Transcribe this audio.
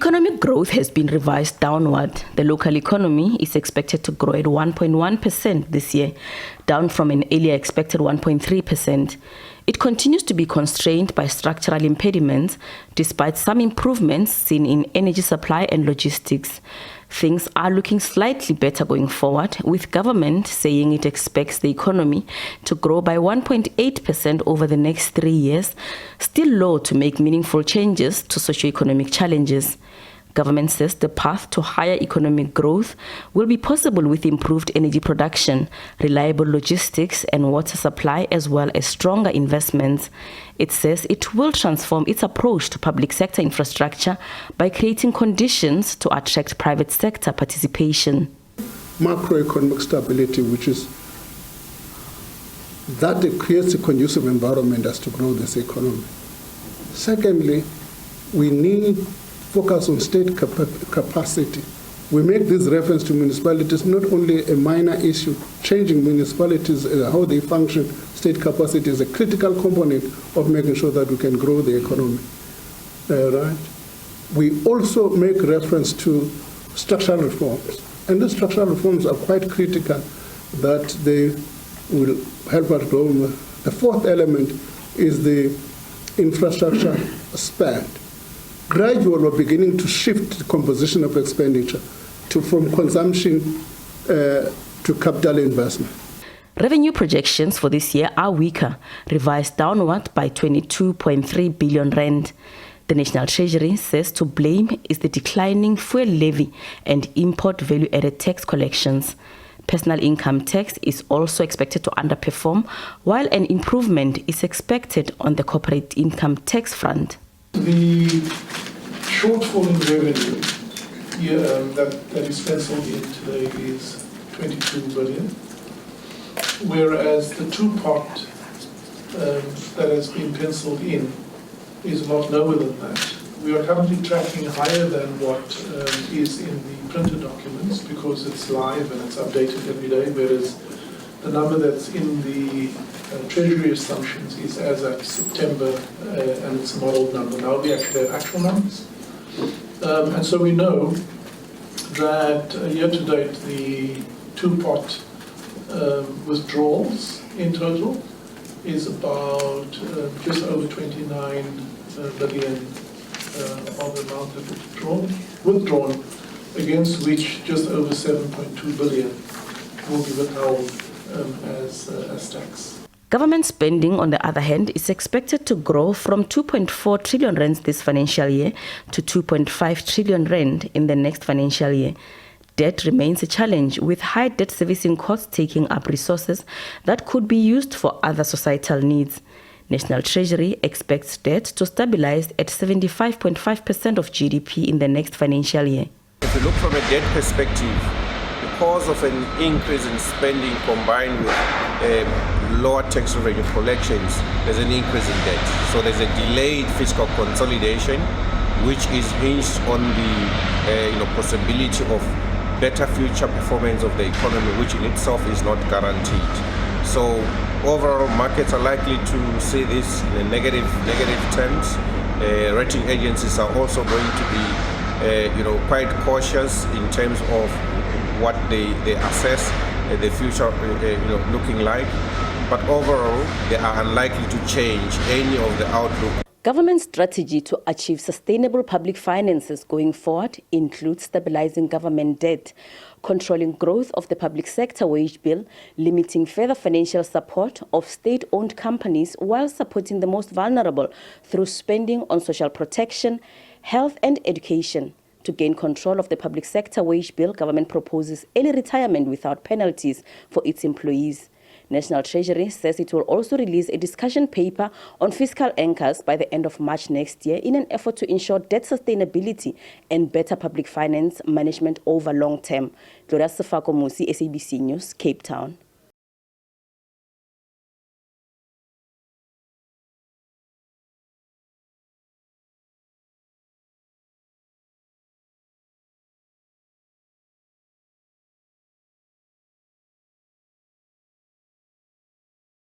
Economic growth has been revised downward. The local economy is expected to grow at 1.1% this year, down from an earlier expected 1.3%. It continues to be constrained by structural impediments, despite some improvements seen in energy supply and logistics. Things are looking slightly better going forward, with government saying it expects the economy to grow by 1.8% over the next 3 years, still low to make meaningful changes to socio-economic challenges. Government says the path to higher economic growth will be possible with improved energy production, reliable logistics and water supply, as well as stronger investments. It says it will transform its approach to public sector infrastructure by creating conditions to attract private sector participation. Macroeconomic stability, which is that it creates a conducive environment as to grow this economy. Secondly, we need focus on state capacity. We make this reference to municipalities not only a minor issue. Changing municipalities, how they function, state capacity is a critical component of making sure that we can grow the economy. Right? We also make reference to structural reforms. And these structural reforms are quite critical that they will help us grow. The fourth element is the infrastructure spend. Gradually, we're beginning to shift the composition of expenditure from consumption to capital investment. Revenue projections for this year are weaker, revised downward by 22.3 billion rand. The National Treasury says to blame is the declining fuel levy and import value-added tax collections. Personal income tax is also expected to underperform, while an improvement is expected on the corporate income tax front. The shortfall in revenue that is penciled in today is 22 billion, whereas the two-part that has been penciled in is a lot lower than that. We are currently tracking higher than what is in the printed documents because it's live and it's updated every day, whereas the number that's in the Treasury assumptions is as at September, and it's a modeled number. Now we actually have actual numbers. And so we know that year to date, the two-pot withdrawals in total is about just over 29 billion of the amount that withdrawn, against which just over 7.2 billion will be withheld as tax. Government spending, on the other hand, is expected to grow from 2.4 trillion rand this financial year to 2.5 trillion rand in the next financial year. Debt remains a challenge, with high debt servicing costs taking up resources that could be used for other societal needs. National Treasury expects debt to stabilize at 75.5% of GDP in the next financial year. If you look from a debt perspective, because of an increase in spending combined with lower tax revenue collections, there's an increase in debt. So there's a delayed fiscal consolidation, which is hinged on the possibility of better future performance of the economy, which in itself is not guaranteed. So overall, markets are likely to see this in a negative terms. Rating agencies are also going to be quite cautious in terms of what they assess the future looking like, but overall they are unlikely to change any of the outlook. Government strategy to achieve sustainable public finances going forward includes stabilizing government debt, controlling growth of the public sector wage bill, limiting further financial support of state-owned companies while supporting the most vulnerable through spending on social protection, health and education. To gain control of the public sector wage bill, government proposes early retirement without penalties for its employees. National Treasury says it will also release a discussion paper on fiscal anchors by the end of March next year in an effort to ensure debt sustainability and better public finance management over long term. Gloria Sefako Musi, SABC News, Cape Town.